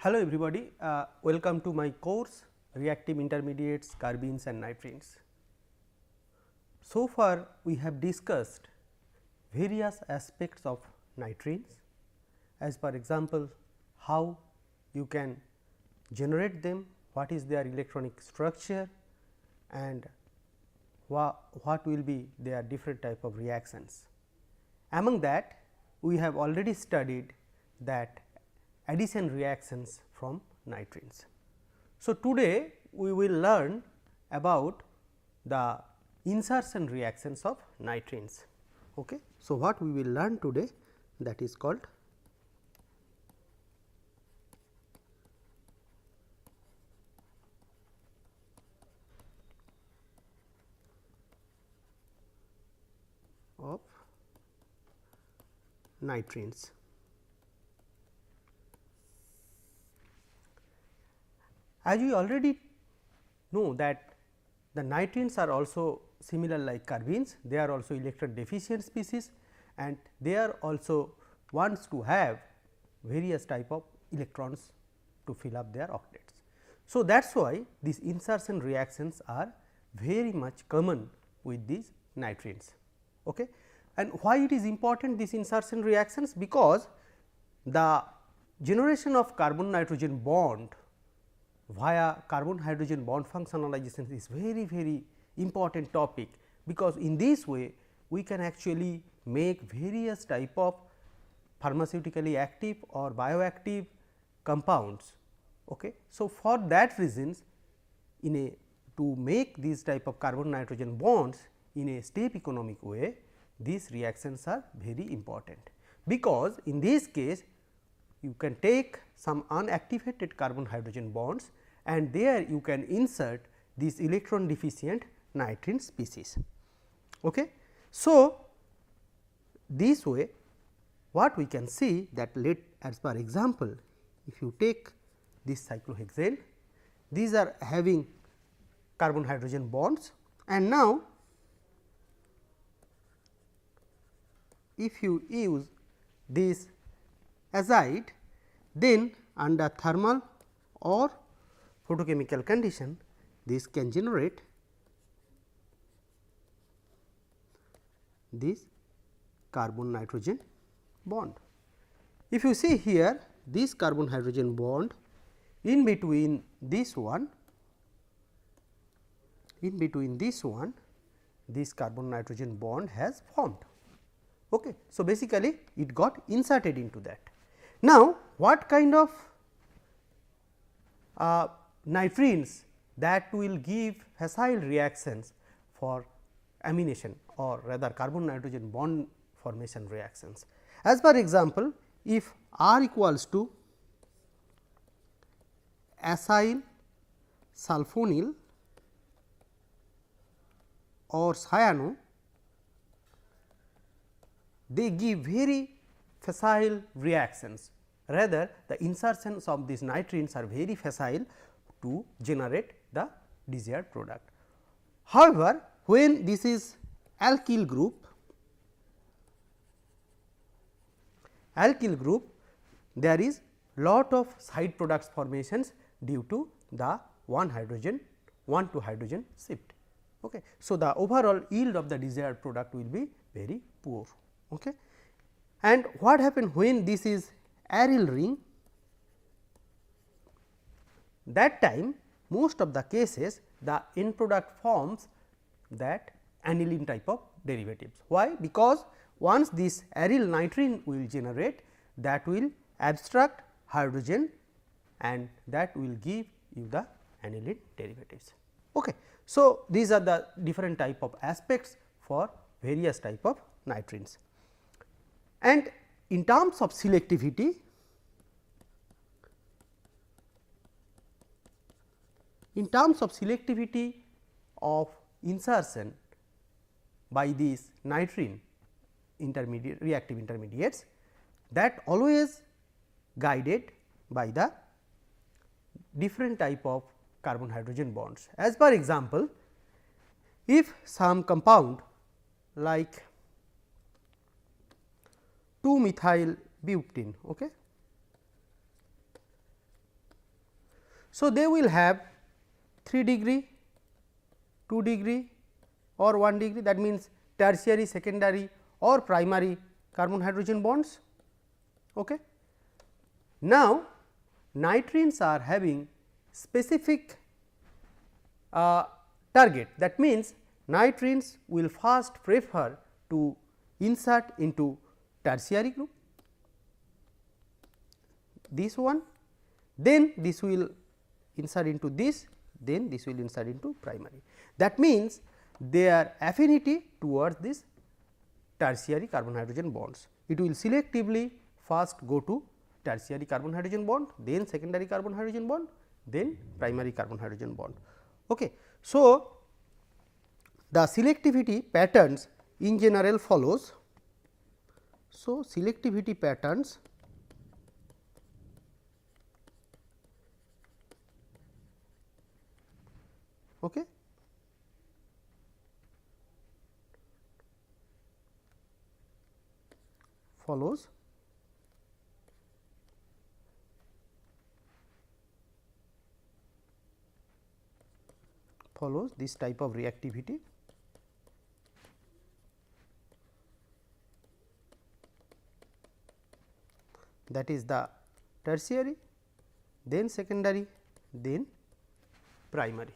Hello everybody, welcome to my course Reactive Intermediates, Carbenes and Nitrenes. So far we have discussed various aspects of nitrenes, as per example how you can generate them, what is their electronic structure and what will be their different type of reactions. Among that we have already studied that addition reactions from nitrenes. So, today we will learn about the insertion reactions of nitrenes. Okay. So, what we will learn today, that is called of nitrenes. As we already know that the nitrenes are also similar like carbenes, they are also electron deficient species and they are also wants to have various type of electrons to fill up their octets. So, that is why these insertion reactions are very much common with these nitrenes. Okay. And why it is important these insertion reactions? Because the generation of carbon nitrogen bond via carbon hydrogen bond functionalization is very important topic, because in this way we can actually make various type of pharmaceutically active or bioactive compounds. Okay. So, for that reasons to make these type of carbon nitrogen bonds in a step economic way, these reactions are very important, because in this case you can take some unactivated carbon hydrogen bonds and there you can insert this electron deficient nitrene species. Okay. So, this way what we can see that as per example, if you take this cyclohexane, these are having carbon hydrogen bonds, and now if you use this azide, then under thermal or photochemical condition this can generate this carbon nitrogen bond. If you see here this carbon hydrogen bond, in between this one, this carbon nitrogen bond has formed. Okay. So, basically it got inserted into that. Now, what kind of nitrenes that will give facile reactions for amination or rather carbon nitrogen bond formation reactions? As per example, if R equals to acyl sulfonyl or cyano, they give very facile reactions, rather the insertions of these nitrenes are very facile to generate the desired product. However, when this is alkyl group, there is lot of side products formations due to the 1 to hydrogen shift. Okay. So, the overall yield of the desired product will be very poor. Okay. And what happens when this is aryl ring? That time most of the cases the end product forms that aniline type of derivatives. Why? Because once this aryl nitrene will generate, that will abstract hydrogen and that will give you the aniline derivatives. Okay. So, these are the different type of aspects for various type of nitrenes. And in terms of selectivity, of insertion by these nitrene reactive intermediates, that always guided by the different type of carbon hydrogen bonds. As per example, if some compound like 2 methyl butene, okay, So, they will have 3 degree, 2 degree or 1 degree, that means tertiary, secondary or primary carbon hydrogen bonds. Okay. Now, nitrines are having specific target, that means nitrines will first prefer to insert into tertiary group, this one, then this will insert into this, then this will insert into primary. That means, their affinity towards this tertiary carbon hydrogen bonds. It will selectively first go to tertiary carbon hydrogen bond, then secondary carbon hydrogen bond, then primary carbon hydrogen bond. Okay. So, the selectivity patterns in general follows. So, selectivity patterns okay, follows this type of reactivity. That is the tertiary, then secondary, then primary.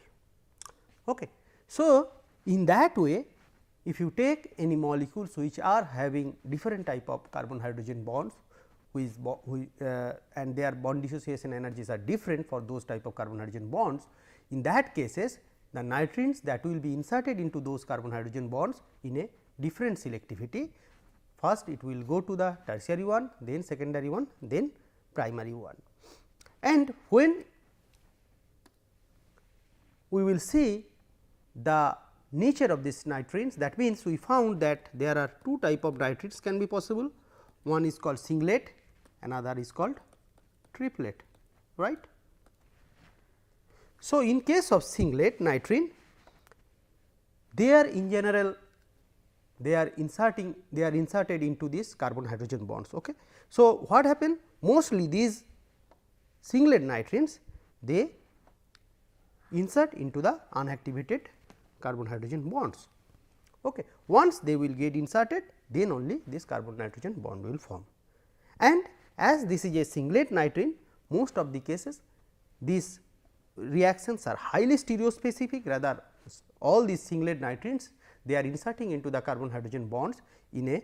Okay. So, in that way, if you take any molecules which are having different type of carbon hydrogen bonds, and their bond dissociation energies are different for those type of carbon hydrogen bonds, in that cases the nitrines that will be inserted into those carbon hydrogen bonds in a different selectivity. First it will go to the tertiary one, then secondary one, then primary one. And when we will see the nature of these nitrines, that means, we found that there are two type of nitrines can be possible. One is called singlet, another is called triplet, right. So, in case of singlet nitrine, they are in general they are inserted into these carbon hydrogen bonds. Okay. So, what happen? Mostly these singlet nitrines, they insert into the unactivated carbon hydrogen bonds. Okay. Once they will get inserted, then only this carbon nitrogen bond will form. And as this is a singlet nitrine, most of the cases these reactions are highly stereospecific, rather all these singlet nitrines they are inserting into the carbon hydrogen bonds in a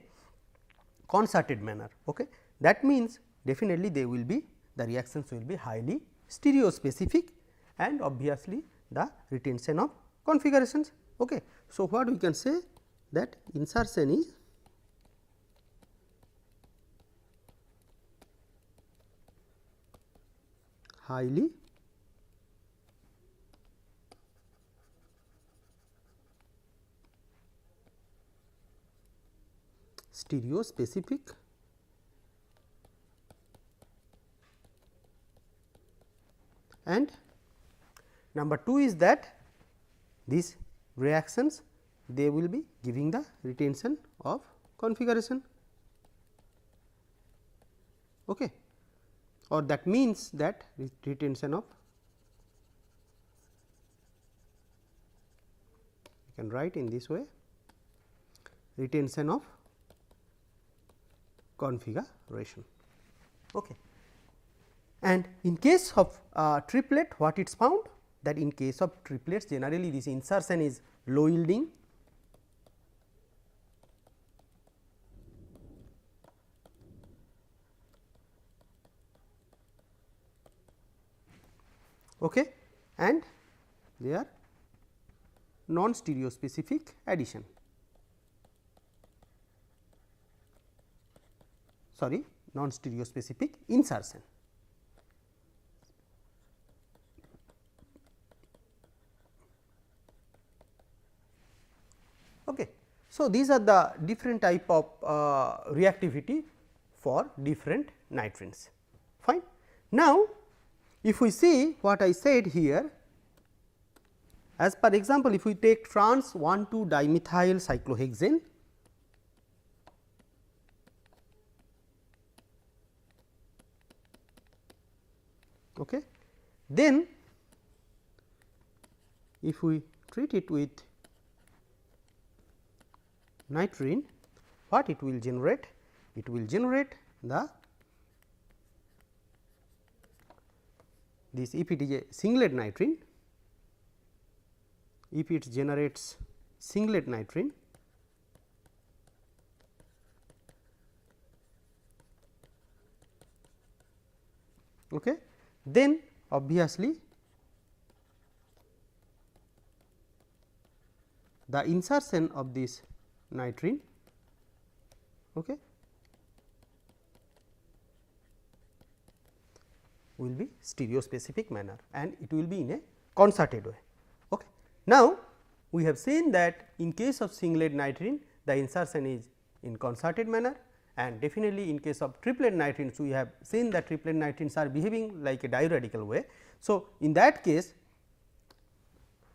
concerted manner. Okay. That means, definitely they will be, the reactions will be highly stereospecific, and obviously the retention of configurations. Okay. So, what we can say, that insertion is highly stereospecific and number 2 is that these reactions they will be giving the retention of configuration, okay, or that means that retention of, you can write in this way, retention of configuration. Okay. And in case of triplet, what it is found, that in case of triplets generally this insertion is low yielding, okay, and they are non stereospecific addition, sorry, non stereospecific insertion. Okay. So, these are the different type of reactivity for different nitrines. Fine. Now, if we see what I said here, as per example, if we take trans 1,2-dimethyl cyclohexane, okay, then if we treat it with nitrene, what it will generate? It will generate the this, if it is a singlet nitrene, if it generates singlet nitrene, okay, then obviously the insertion of this nitrene, okay, will be stereospecific manner and it will be in a concerted way. Okay. Now, we have seen that in case of singlet nitrene, the insertion is in concerted manner, and definitely in case of triplet nitrenes, we have seen that triplet nitrenes are behaving like a diradical way. So, in that case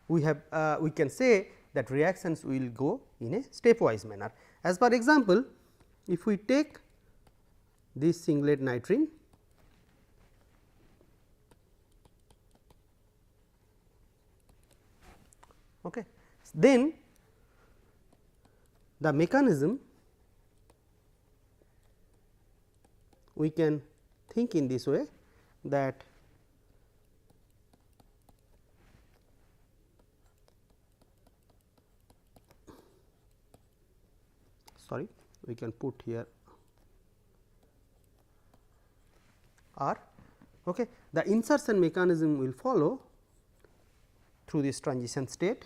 we have we can say that reactions will go in a stepwise manner. As for example, if we take this singlet nitrene, okay, then the mechanism we can think in this way that we can put here R. Okay. The insertion mechanism will follow through this transition state,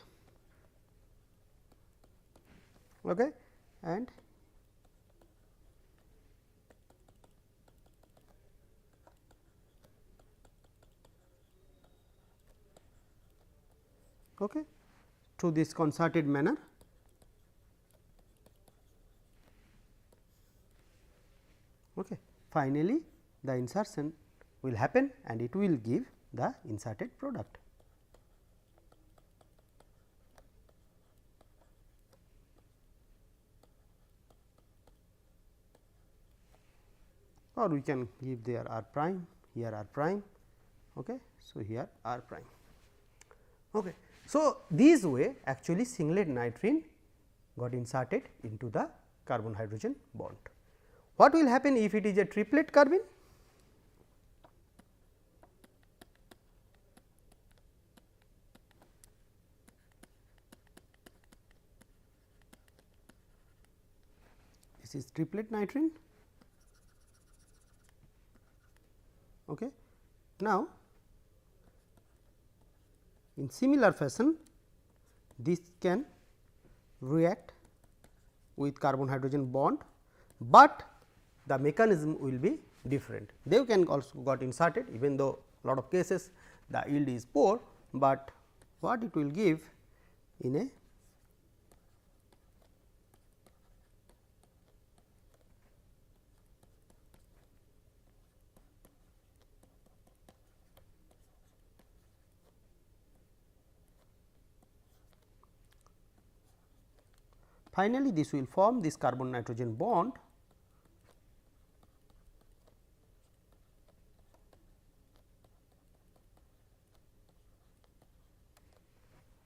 okay, and okay, through this concerted manner. Okay. Finally, the insertion will happen and it will give the inserted product. Or we can give there R prime, here R prime. Okay. So, here R prime. Okay. So, this way actually singlet nitrene got inserted into the carbon hydrogen bond. What will happen if it is a triplet carbene? This is triplet nitrene. Okay. Now, in similar fashion, this can react with carbon hydrogen bond, but the mechanism will be different. They can also got inserted, even though lot of cases the yield is poor, but what it will give in a finally, this will form this carbon nitrogen bond.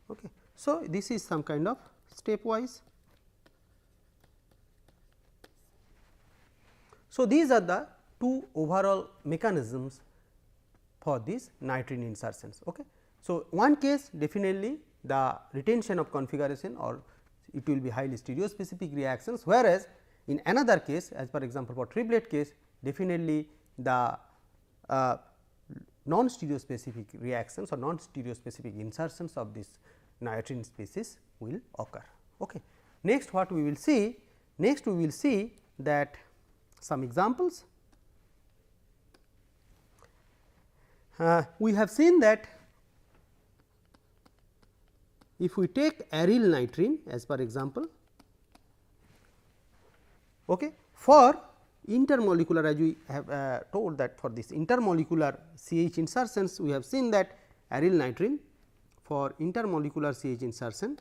Okay. So, this is some kind of stepwise. So, these are the two overall mechanisms for these nitrene insertions. Okay. So, one case definitely the retention of configuration or it will be highly stereospecific reactions, whereas in another case, as for example, for triplet case definitely the non stereospecific reactions or non stereospecific insertions of this nitrene species will occur. Okay. Next what we will see? Next we will see that some examples. We have seen that if we take aryl nitrene as per example, okay, for intermolecular, as we have told that for this intermolecular CH insertions, we have seen that aryl nitrene for intermolecular CH insertion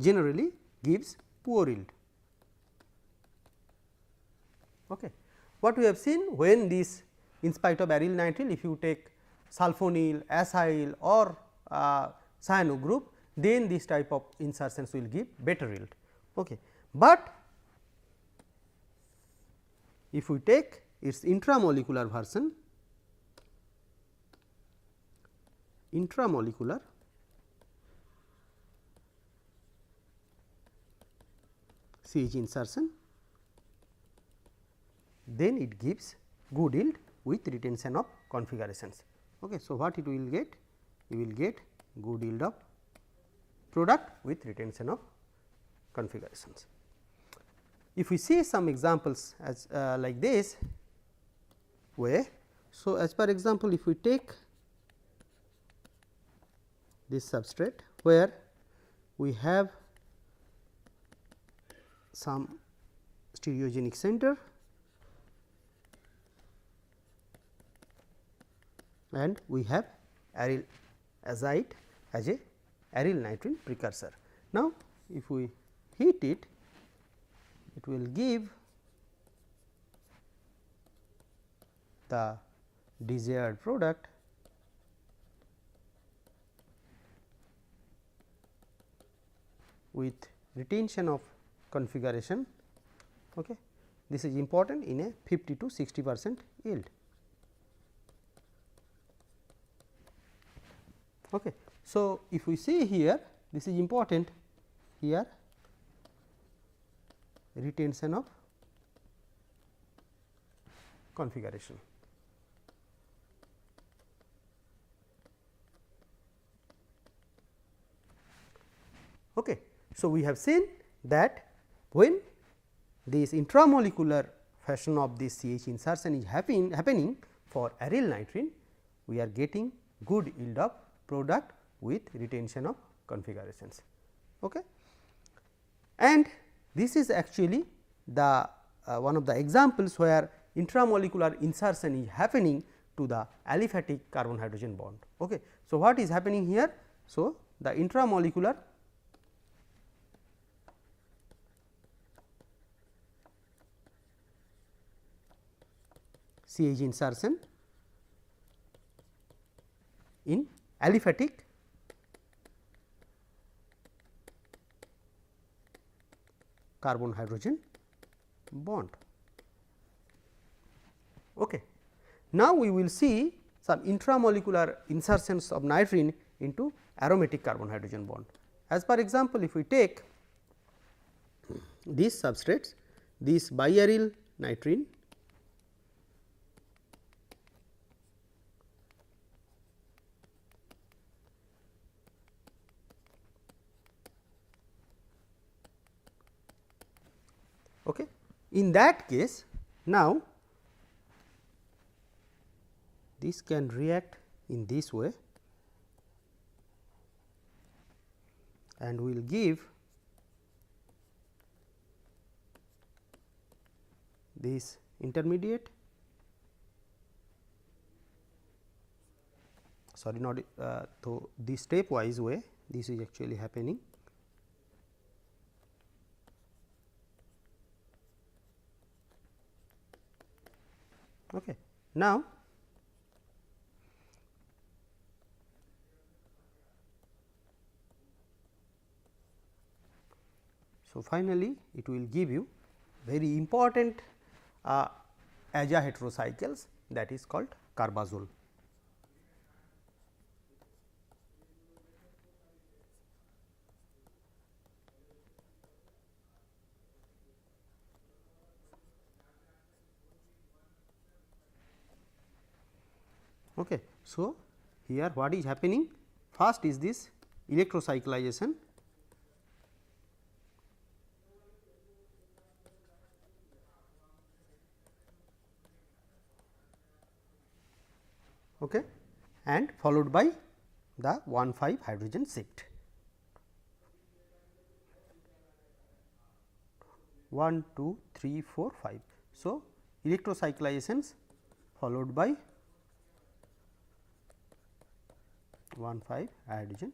generally gives poor yield. Okay. What we have seen, when this, in spite of aryl nitrile, if you take sulfonyl, acyl or cyano group, then this type of insertions will give better yield. Okay. But if we take its intramolecular version, intramolecular CH insertion, then it gives good yield with retention of configurations. Okay. So, what it will get? You will get good yield of product with retention of configurations. If we see some examples as like this way. So, as per example, if we take this substrate where we have some stereogenic center and we have aryl azide as a aryl nitrene precursor. Now, if we heat it, it will give the desired product with retention of configuration. Okay. This is important in a 50 to 60% yield. Okay. So, if we see here, this is important here, retention of configuration. Okay. So, we have seen that when this intramolecular fashion of this CH insertion is happening for aryl nitrene, we are getting good yield of product with retention of configurations. Okay. And this is actually the one of the examples where intramolecular insertion is happening to the aliphatic carbon hydrogen bond. Okay. So, what is happening here? So, the intramolecular CH insertion in aliphatic carbon hydrogen bond. Okay. Now, we will see some intramolecular insertions of nitrene into aromatic carbon hydrogen bond. As per example, if we take these substrates, this biaryl nitrene okay. In that case, now this can react in this way and will give this intermediate, sorry, not so this stepwise way, this is actually happening. Okay. Now, so finally, it will give you very important AJA heterocycles, that is called carbazole. Okay. So, here what is happening? First is this electrocyclization, okay, and followed by the 1,5 hydrogen shift. 1, 2, 3, 4, 5. So, electrocyclizations followed by 1,5 hydrogen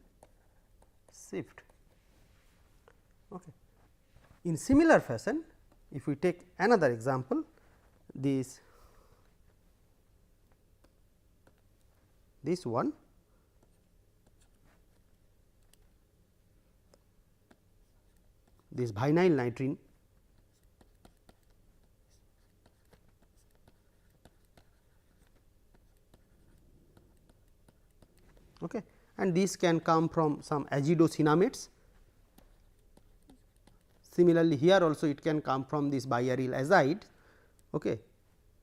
shift. Okay. In similar fashion, if we take another example, this one, this vinyl nitrene, okay, and this can come from some azidocinamates. Similarly, here also it can come from this biaryl azide. Okay.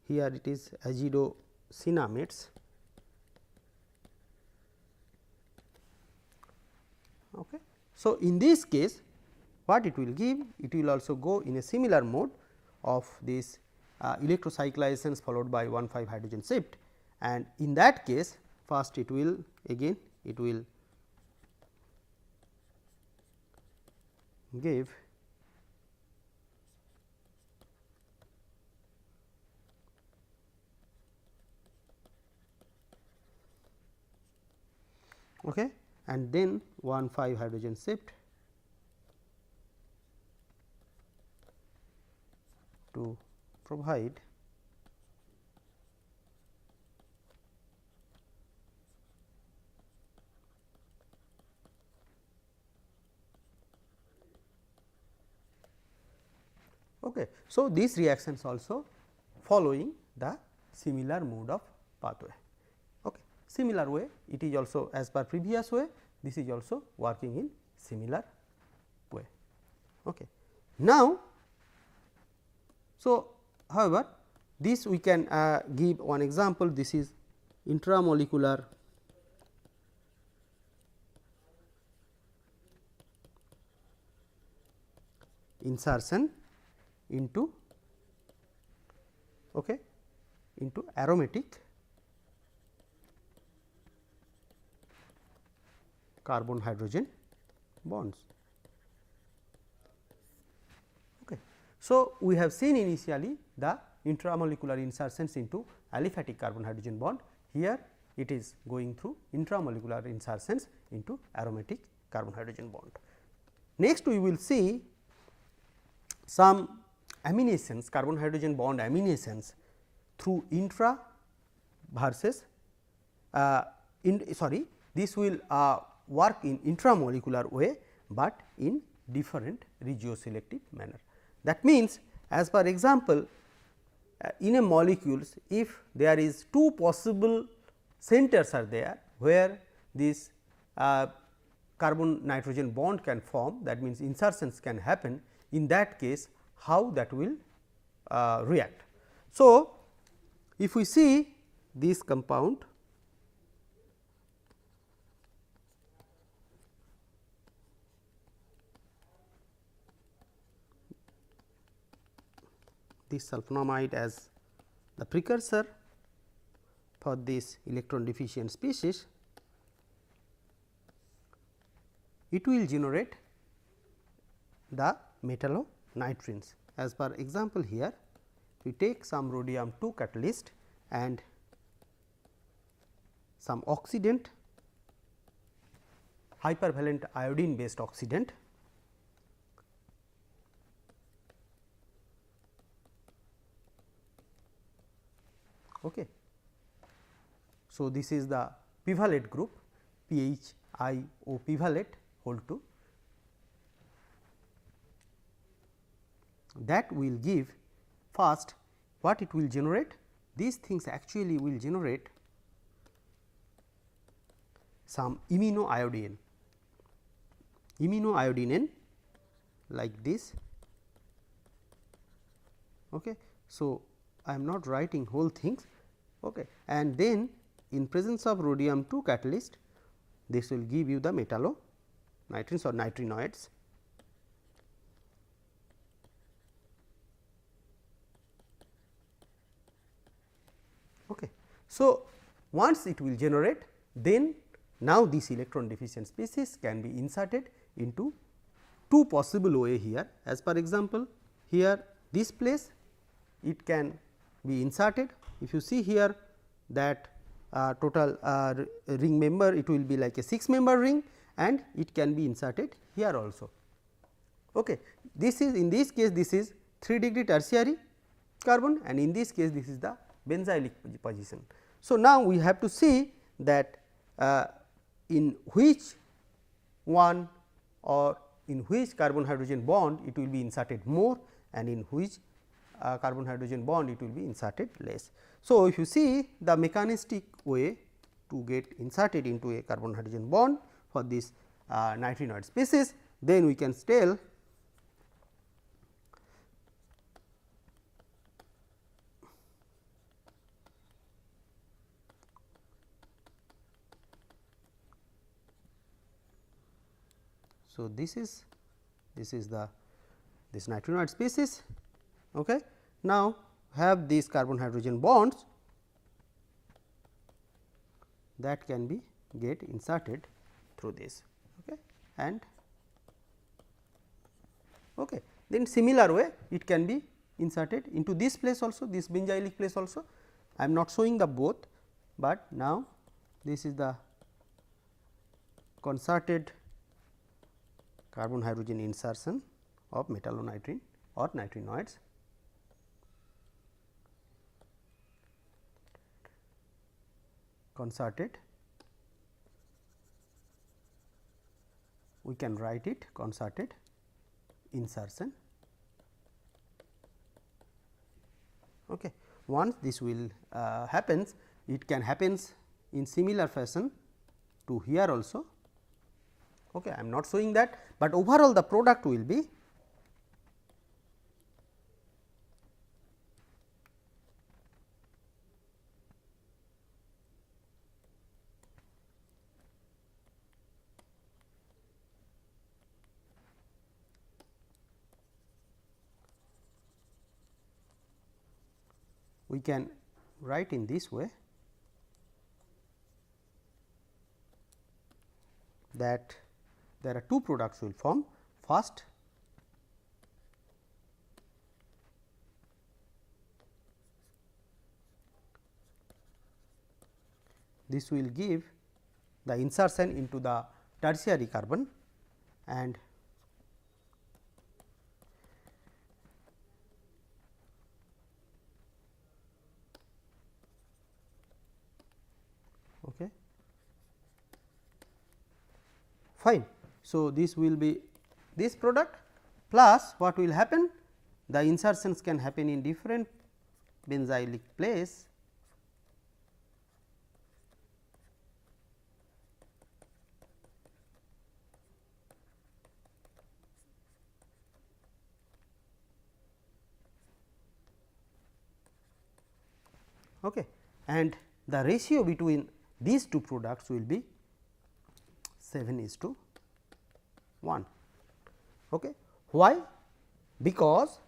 Here it is azidocinamates. Okay. So, in this case what it will give? It will also go in a similar mode of this electrocyclizations followed by 1,5 hydrogen shift, and in that case first it will again it will give okay, and then 1,5 hydrogen shift to provide okay. So, these reactions also following the similar mode of pathway. Okay. Similar way it is also as per previous way, this is also working in similar way. Okay. Now, so however, this we can give one example, this is intramolecular insertion into aromatic carbon hydrogen bonds. Okay. So, we have seen initially the intramolecular insertions into aliphatic carbon hydrogen bond, here it is going through intramolecular insertions into aromatic carbon hydrogen bond. Next we will see some aminations, carbon hydrogen bond aminations through intra versus this will work in intramolecular way, but in different regioselective manner. That means, as per example, in a molecules if there is two possible centers are there where this carbon nitrogen bond can form, that means insertions can happen, in that case how that will react. So, if we see this compound, this sulfonamide as the precursor for this electron deficient species, it will generate the metallonitrenes. As per example here, we take some rhodium 2 catalyst and some oxidant, hypervalent iodine based oxidant, okay. So, this is the pivalate group PHIO pivalate whole 2, that will give first what it will generate. These things actually will generate some iminoiodine like this. Okay. So, I am not writing whole things, okay. And then in presence of rhodium 2 catalyst, this will give you the metallonitrenes or nitrenoids. Okay. So, once it will generate, then now this electron deficient species can be inserted into two possible way here. As per example, here this place it can be inserted. If you see here that total ring member, it will be like a 6 member ring, and it can be inserted here also. Okay. This is, in this case this is 3 degree tertiary, carbon, and in this case this is the benzylic position. So, now we have to see that in which one or in which carbon hydrogen bond it will be inserted more and in which carbon hydrogen bond it will be inserted less. So, if you see the mechanistic way to get inserted into a carbon hydrogen bond for this nitrenoid species, then we can tell so this is the this nitrenoid species. Okay. Now, have these carbon hydrogen bonds that can be get inserted through this, okay. And okay. Then similar way it can be inserted into this place also, this benzylic place also. I am not showing the both, but now this is the concerted carbon hydrogen insertion of metallonitrene or nitrenoids. Concerted, we can write it concerted insertion. Okay. Once this will happens, it can happens in similar fashion to here also. Okay. I am not showing that, but overall the product will be we can write in this way that there are two products will form. First, this will give the insertion into the tertiary carbon, and okay. Fine. So, this will be this product plus what will happen, the insertions can happen in different benzylic place, okay. And the ratio between these two products will be 7:1. Okay. Why? Because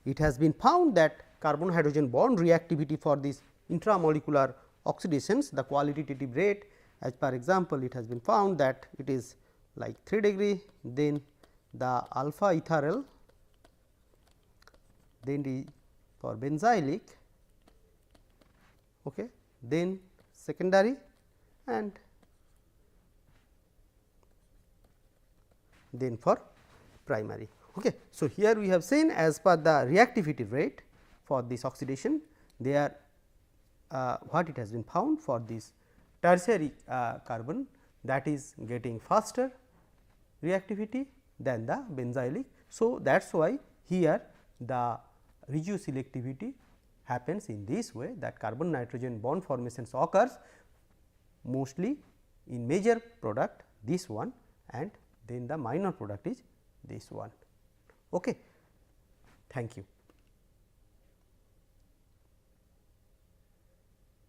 it has been found that carbon hydrogen bond reactivity for this intramolecular oxidations, the qualitative rate, as per example, it has been found that it is like 3 degree, then the alpha ethyl, then the for benzylic, okay, then secondary, and then for primary. Okay. So, here we have seen as per the reactivity rate for this oxidation, they are what it has been found for this tertiary carbon, that is getting faster reactivity than the benzylic. So, that is why here the residue selectivity happens in this way, that carbon nitrogen bond formations occurs mostly in major product this one, and then the minor product is this one. Okay. Thank you.